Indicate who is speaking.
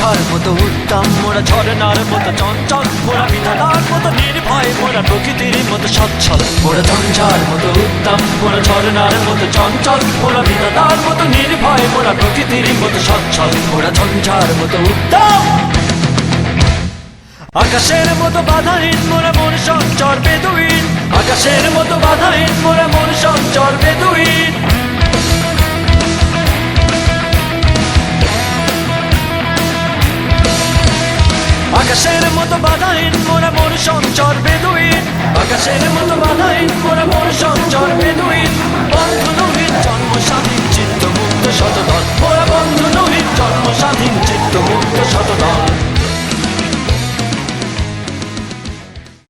Speaker 1: ঝঞ্ঝার মতো উত্তম, মোরা ঝরনার মতো চঞ্চল, মোরা বিধাতার মতো নির্ভয়, মোরা প্রকৃতির মতো সচ্ছল। মোরা ঝঞ্ঝার মতো উত্তম, মোরা ঝরনার মতো চঞ্চল, মোরা বিধাতার মতো নির্ভয়, মোরা প্রকৃতির মতো সচ্ছল। মোরা ঝঞ্ঝার মতো উত্তম, আকাশের মতো বাধাহীন, মোরা মন সঞ্চর বেদুইন। আকাশের মতো বাধাহীন, মোরা মন সঞ্চর বেদুইন। আকাশের মতো বাধাহীন, মোরা মন সঞ্চর বেদুইন। আকাশের মতো বাধাহীন, মোরা মন সঞ্চর বেদুইন।